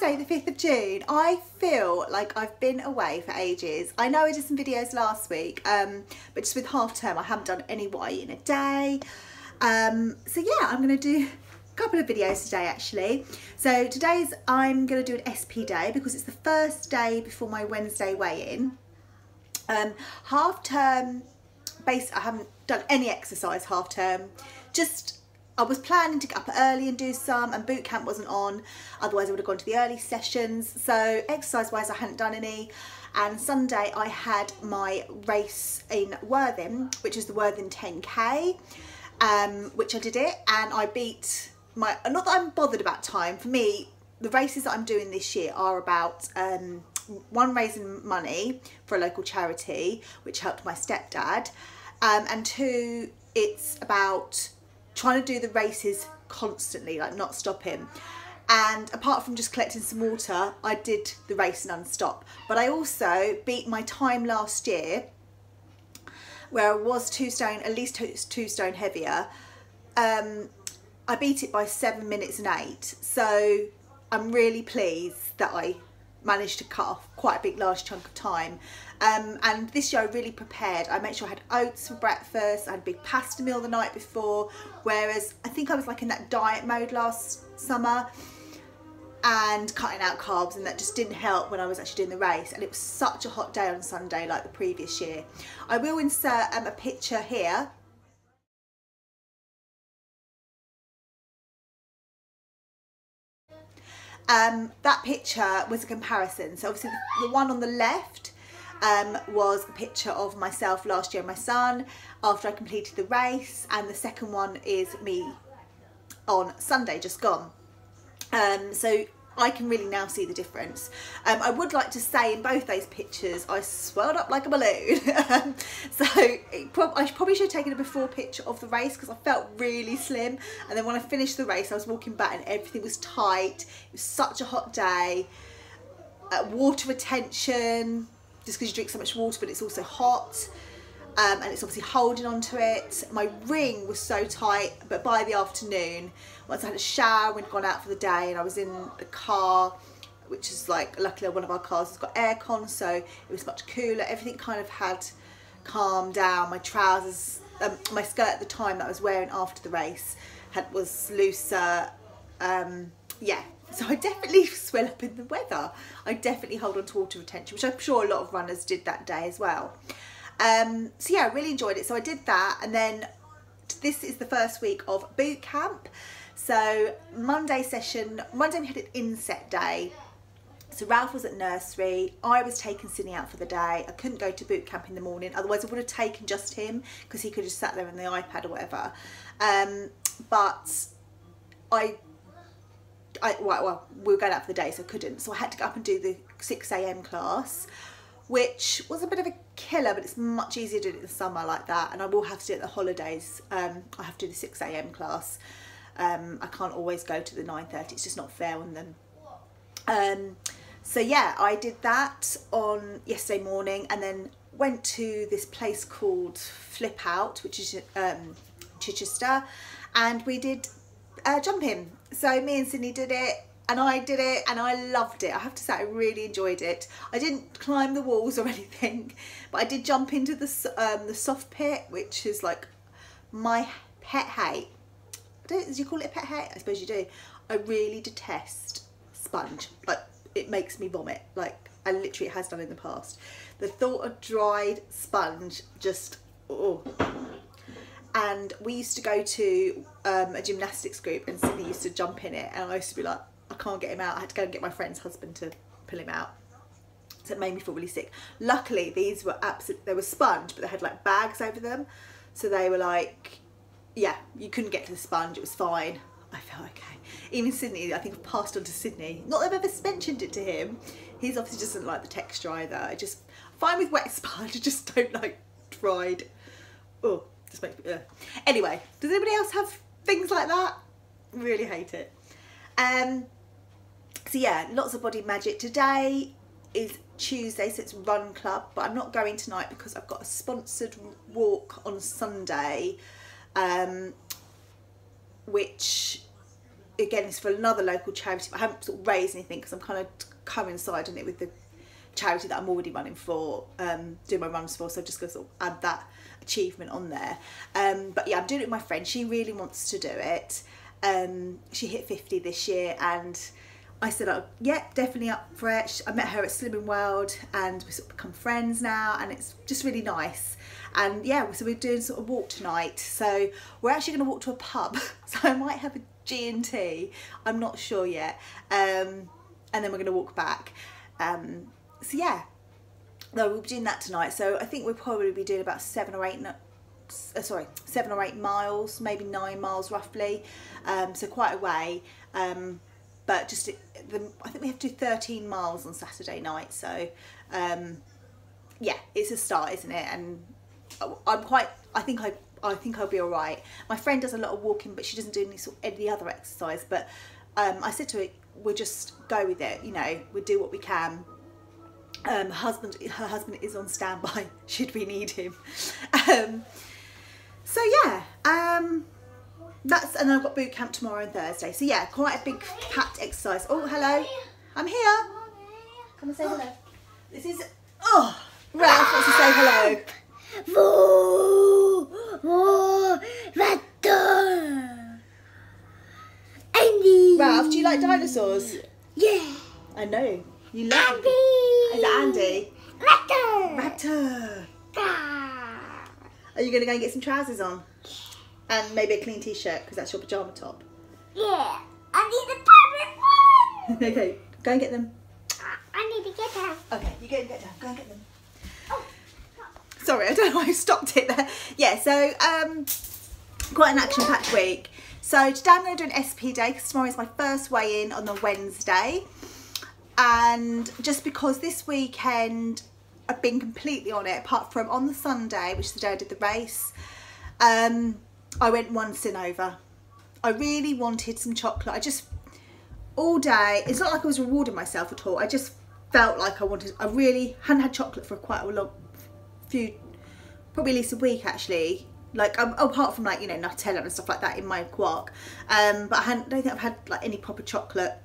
Wednesday the 5th of June. I feel like I've been away for ages. I know I did some videos last week, but just with half term I haven't done any what I eat in a day. So yeah, I'm going to do a couple of videos today actually. So today's I'm going to do an SP day because it's the first day before my Wednesday weigh-in. Half term, I haven't done any exercise half term, I was planning to get up early and do some, and boot camp wasn't on, otherwise I would have gone to the early sessions. So exercise wise I hadn't done any, and Sunday I had my race in Worthing, which is the Worthing 10k, which I did it, and I beat my, not that I'm bothered about time, for me the races that I'm doing this year are about one, raising money for a local charity which helped my stepdad, and two, it's about trying to do the races constantly, like not stopping. And apart from just collecting some water, I did the race non-stop. But I also beat my time last year, where I was 2 stone, at least 2 stone heavier. I beat it by 7 minutes and 8. So I'm really pleased that I managed to cut off quite a big large chunk of time. And this year I really prepared. I made sure I had oats for breakfast, I had a big pasta meal the night before, whereas I think I was like in that diet mode last summer and cutting out carbs, and that just didn't help when I was actually doing the race. And it was such a hot day on Sunday like the previous year. I will insert a picture here. That picture was a comparison. So obviously the one on the left was a picture of myself last year and my son after I completed the race, and the second one is me on Sunday just gone. So I can really now see the difference. I would like to say in both those pictures I swelled up like a balloon. So I probably should have taken a before picture of the race because I felt really slim, and then when I finished the race I was walking back and everything was tight. It was such a hot day. Water retention, just because you drink so much water, but it's also hot, and it's obviously holding onto it. My ring was so tight, but by the afternoon, once I had a shower and gone out for the day, and I was in the car, which is like, luckily one of our cars has got aircon, so it was much cooler. Everything kind of had calmed down. My trousers, my skirt at the time that I was wearing after the race was looser. Yeah. So I definitely swell up in the weather. I definitely hold on to water retention, which I'm sure a lot of runners did that day as well. So yeah, I really enjoyed it. So I did that, and then this is the first week of boot camp. So Monday we had an inset day. So Ralph was at nursery, I was taking Sydney out for the day. I couldn't go to boot camp in the morning, otherwise I would have taken just him because he could have sat there on the iPad or whatever. But well, we were going out for the day, so I couldn't. So I had to go up and do the 6 AM class, which was a bit of a killer, but it's much easier to do it in the summer like that. And I will have to do it at the holidays. I have to do the 6 AM class. I can't always go to the 9:30. It's just not fair on them. So yeah, I did that on yesterday morning, and then went to this place called Flip Out, which is Chichester, and we did jumping. So me and Sydney did it, and I did it, and I loved it. I have to say I really enjoyed it. I didn't climb the walls or anything, but I did jump into the soft pit, which is like my pet hate. Do you call it a pet hate? I suppose you do. I really detest sponge. Like, it makes me vomit. Like, I literally, it has done in the past. The thought of dried sponge just, oh. And we used to go to a gymnastics group, and Sydney used to jump in it, and I used to be like, I can't get him out. I had to go and get my friend's husband to pull him out. So it made me feel really sick. Luckily, these were they were sponge, but they had like bags over them. So they were like, yeah, you couldn't get to the sponge, it was fine. I felt okay. Even Sydney, I think I've passed on to Sydney. Not that I've ever mentioned it to him. He's obviously doesn't like the texture either. I just, fine with wet sponge, I just don't like dried. Oh. Just makes me, Anyway, does anybody else have things like that? Really hate it. So yeah, lots of body magic. Today is Tuesday, so it's run club, but I'm not going tonight because I've got a sponsored walk on Sunday, which again, it's for another local charity, but I haven't sort of raised anything because I'm kind of coinciding it with the charity that I'm already running for, doing my runs for, so I'm just going to sort of add that achievement on there. But yeah, I'm doing it with my friend. She really wants to do it. She hit 50 this year, and I said, oh, yeah, definitely up for it. I met her at Slimming World, and we sort of become friends now, and it's just really nice. And yeah, so we're doing sort of walk tonight. So we're actually going to walk to a pub, so I might have a G&T, I'm not sure yet, and then we're going to walk back. So yeah, no, we'll be doing that tonight. So I think we'll probably be doing about 7 or 8 miles, maybe 9 miles roughly, so quite a way, but just I think we have to do 13 miles on Saturday night, so yeah, it's a start, isn't it? And I think I'll be all right. My friend does a lot of walking, but she doesn't do any other exercise, but I said to her, we'll just go with it, you know, we'll do what we can. Her husband is on standby should we need him. So yeah, and I've got boot camp tomorrow and Thursday. So yeah, quite a big packed exercise. Oh, hello, I'm here. Come and say hello. This is Ralph wants to say hello. Ralph, do you like dinosaurs? Yeah. I know. You love Andy. Is it Andy? Raptor. Are you going to go and get some trousers on? And maybe a clean t-shirt, because that's your pyjama top. Yeah. I need the purple one. Okay, go and get them. I need to get them. Okay, you go and get them. Go and get them. Oh. Sorry, I don't know why I stopped it there. Yeah, so quite an action-packed week. So today I'm going to do an SP day, because tomorrow is my first weigh-in on the Wednesday. And just because this weekend I've been completely on it, apart from on the Sunday, which is the day I did the race, I went 1 sin over. I really wanted some chocolate. I just, all day, it's not like I was rewarding myself at all. I just felt like I really hadn't had chocolate for quite a few, probably at least a week actually. Like, apart from like, you know, Nutella and stuff like that in my quark. But I don't think I've had like any proper chocolate.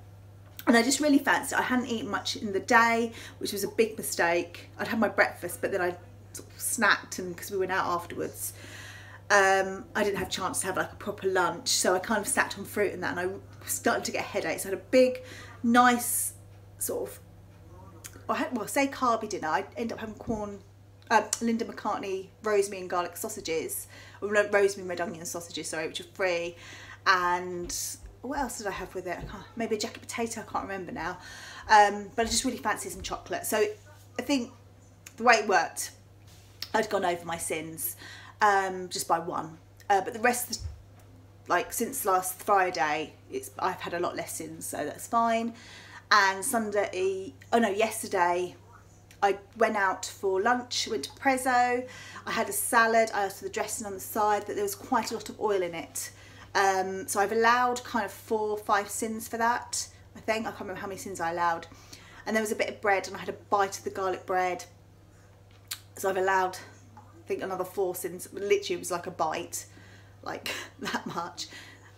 And I just really fancied it. I hadn't eaten much in the day, which was a big mistake. I'd had my breakfast, but then I sort of snacked, and because we went out afterwards, I didn't have a chance to have like a proper lunch. So I kind of snacked on fruit and that, and I was starting to get headaches. So I had a big, nice sort of, well, say carby dinner. I ended up having Linda McCartney rosemary and garlic sausages, or rosemary and red onion sausages, sorry, which are free. And what else did I have with it? Maybe a jacket potato, I can't remember now. But I just really fancied some chocolate. So I think the way it worked, I'd gone over my sins just by 1. But the rest, like since last Friday, I've had a lot less sins, so that's fine. And yesterday, I went out for lunch, went to Prezzo, I had a salad, I asked for the dressing on the side, but there was quite a lot of oil in it. So I've allowed kind of 4 or 5 sins for that, I think. I can't remember how many sins I allowed. And there was a bit of bread, and I had a bite of the garlic bread. So I've allowed, I think, another 4 sins. Literally, it was like a bite, like that much.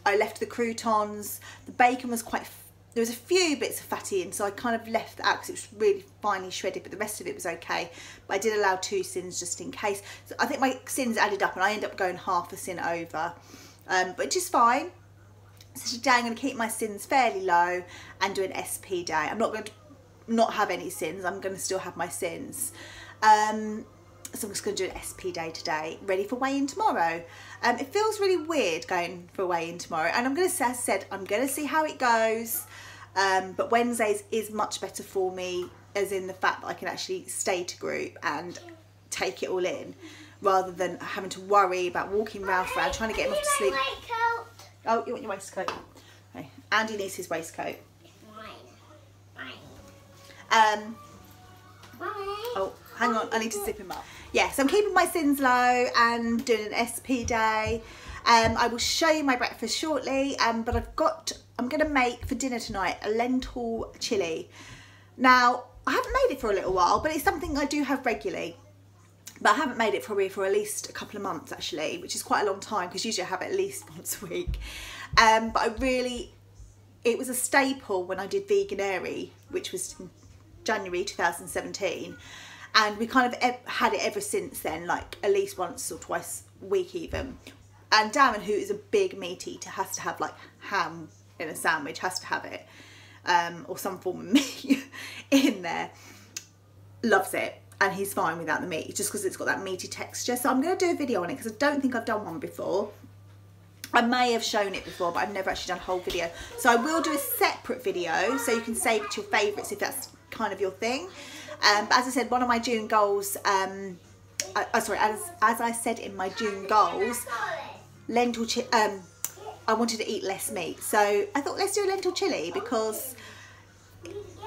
I left the croutons. The bacon was there was a few bits of fatty in, so I kind of left that out because it was really finely shredded, but the rest of it was okay. But I did allow 2 sins just in case. So I think my sins added up, and I ended up going half a sin over. But just fine. So today I'm going to keep my sins fairly low and do an SP day. I'm not going to not have any sins. I'm going to still have my sins. So I'm just going to do an SP day today, ready for weigh-in tomorrow. It feels really weird going for a weigh-in tomorrow, and I'm going to say, as I said, I'm going to see how it goes. But Wednesdays is much better for me, as in the fact that I can actually stay to group and take it all in, rather than having to worry about walking round trying to get him off to sleep. Oh, you want your waistcoat? Okay. Andy needs his waistcoat. Oh, hang on, I need to zip him up. Yeah, so I'm keeping my sins low and doing an SP day. I will show you my breakfast shortly, but I'm going to make for dinner tonight a lentil chilli. Now, I haven't made it for a little while, but it's something I do have regularly. But I haven't made it probably for at least a couple of months actually, which is quite a long time, because usually I have it at least once a week. But I really it was a staple when I did Veganary, which was in January 2017, and we kind of had it ever since then, like at least once or twice a week even. And Darren, who is a big meat eater, has to have like ham in a sandwich, has to have it, or some form of meat in there. Loves it, and he's fine without the meat, just because it's got that meaty texture. So I'm going to do a video on it because I don't think I've done one before. I may have shown it before, but I've never actually done a whole video. So I will do a separate video so you can save it to your favourites if that's kind of your thing. But as I said, one of my June goals, as I said in my June goals, I wanted to eat less meat. So I thought, let's do a lentil chilli, because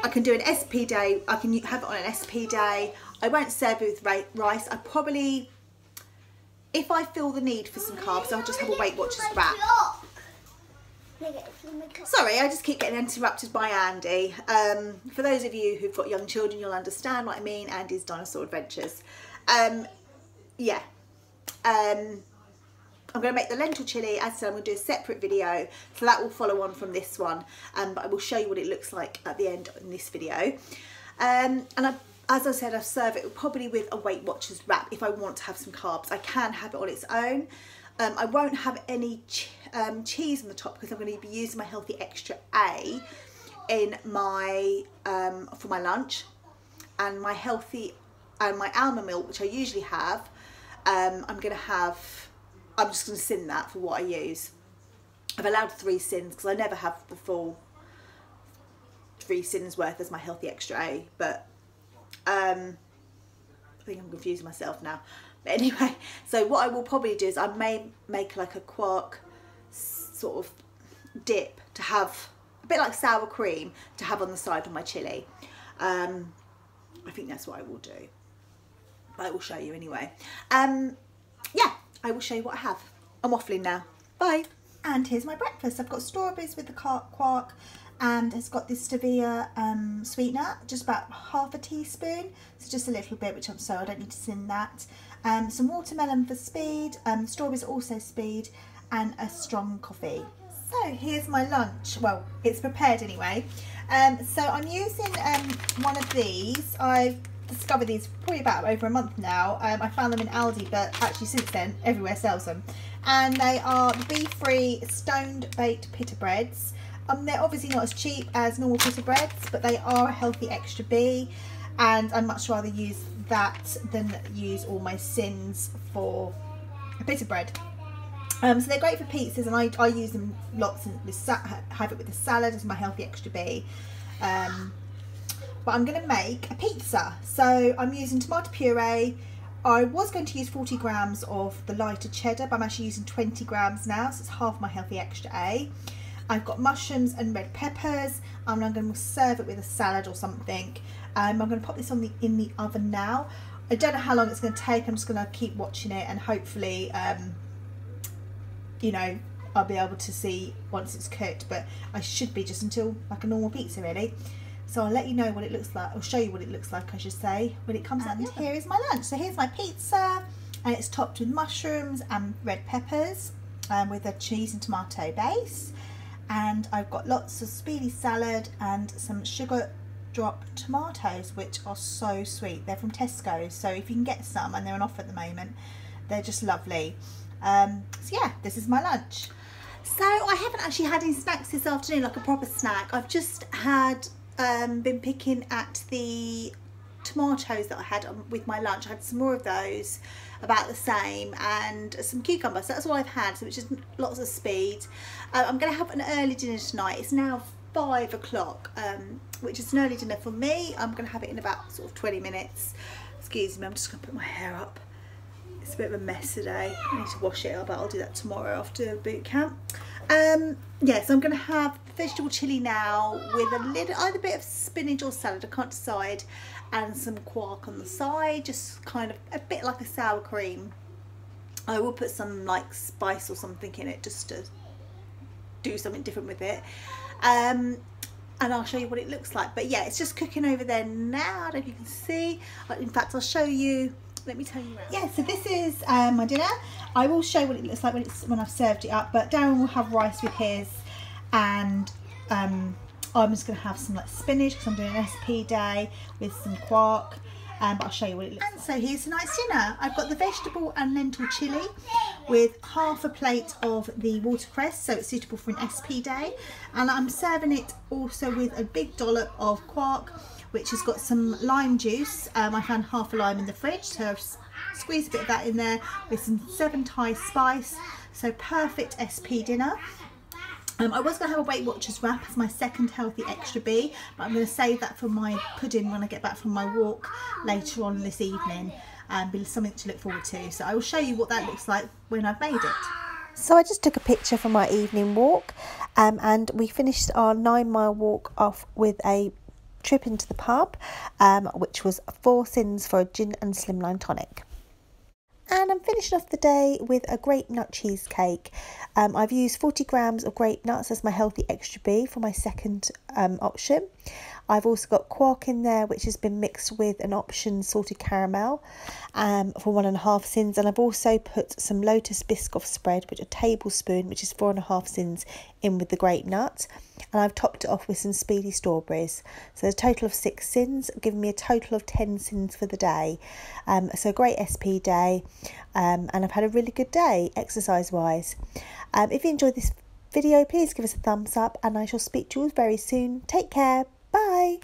I can do an SP day, I can have it on an SP day. I won't serve it with rice. I probably, if I feel the need for some carbs, I'll just have a Weight Watchers wrap. Sorry, I just keep getting interrupted by Andy. For those of you who've got young children, you'll understand what I mean. Andy's Dinosaur Adventures. Yeah. I'm going to make the lentil chilli. As I said, I'm going to do a separate video, so that will follow on from this one, but I will show you what it looks like at the end in this video. As I said, I serve it probably with a Weight Watchers wrap if I want to have some carbs. I can have it on its own. I won't have any cheese on the top because I'm going to be using my Healthy Extra A in my for my lunch, and my almond milk, which I usually have. I'm just going to sin that for what I use. I've allowed 3 sins because I never have the full 3 sins worth as my Healthy Extra A, but I think I'm confusing myself now. But anyway, so what I will probably do is I may make like a quark sort of dip to have, a bit like sour cream, to have on the side of my chilli. I think that's what I will do. I will show you anyway. Yeah, I will show you what I have. I'm waffling now. Bye. And here's my breakfast. I've got strawberries with the quark, and it's got this stevia sweetener, just about half a teaspoon. So just a little bit, which I don't need to sin that. Some watermelon for speed, strawberries also speed, and a strong coffee. So here's my lunch. Well, it's prepared anyway. So I'm using one of these. I've discovered these probably about over a month now. I found them in Aldi, but actually since then everywhere sells them, and they are bee-free stoned baked pita breads. They're obviously not as cheap as normal pita breads, but they are a Healthy Extra B, and I'd much rather use that than use all my sins for a pita bread. So they're great for pizzas, and I use them lots, and have it with a salad as my Healthy Extra B. But I'm going to make a pizza. So I'm using tomato puree. I was going to use 40 grams of the lighter cheddar, but I'm actually using 20 grams now, so it's half my Healthy Extra A. I've got mushrooms and red peppers, and I'm going to serve it with a salad or something. I'm going to pop this in the oven now. I don't know how long it's going to take. I'm just going to keep watching it, and hopefully, you know, I'll be able to see once it's cooked, but I should be just until like a normal pizza really. So I'll let you know what it looks like, or show you what it looks like I should say, when it comes out. And here is my lunch. So here's my pizza, and it's topped with mushrooms and red peppers, with a cheese and tomato base. And I've got lots of speedy salad and some sugar drop tomatoes, which are so sweet. They're from Tesco, so if you can get some, and they're on offer at the moment, they're just lovely. So yeah, this is my lunch. So I haven't actually had any snacks this afternoon, like a proper snack. I've just had been picking at the tomatoes that I had with my lunch. I had some more of those, about the same, and some cucumbers. So that's all I've had, so which is lots of speed. I'm going to have an early dinner tonight. It's now 5 o'clock, which is an early dinner for me. I'm going to have it in about sort of 20 minutes. Excuse me, I'm just going to put my hair up. It's a bit of a mess today. I need to wash it up, but I'll do that tomorrow after boot camp. Yeah, so I'm going to have vegetable chilli now with either bit of spinach or salad, I can't decide, and some quark on the side, just kind of a bit like a sour cream. I will put some like spice or something in it just to do something different with it, and I'll show you what it looks like. But yeah, it's just cooking over there now. I don't know if you can see. In fact, I'll show you. Let me tell you around. Yeah, so this is my dinner. I will show what it looks like when I've served it up, but Darren will have rice with his, and I'm just going to have some like spinach because I'm doing an SP day with some quark, but I'll show you what it looks like. And so here's tonight's dinner. I've got the vegetable and lentil chilli with half a plate of the watercress, so it's suitable for an SP day, and I'm serving it also with a big dollop of quark which has got some lime juice. I found half a lime in the fridge, so I've squeezed a bit of that in there with some 7 Thai spice, so perfect SP dinner. I was going to have a Weight Watchers wrap as my second healthy extra B, but I'm going to save that for my pudding when I get back from my walk later on this evening, and be something to look forward to. So I will show you what that looks like when I've made it. So I just took a picture for my evening walk, and we finished our 9-mile walk off with a trip into the pub, which was 4 sins for a gin and slimline tonic. And I'm finishing off the day with a grape nut cheesecake. I've used 40 grams of grape nuts as my healthy extra B for my second option. I've also got quark in there, which has been mixed with an option salted caramel for 1.5 sins. And I've also put some lotus biscoff spread, which a tablespoon, which is 4.5 sins, in with the grape nut. And I've topped it off with some speedy strawberries. So there's a total of 6 sins, giving me a total of 10 sins for the day. So a great SP day, and I've had a really good day exercise-wise. If you enjoyed this video, please give us a thumbs up, and I shall speak to you all very soon. Take care. Bye.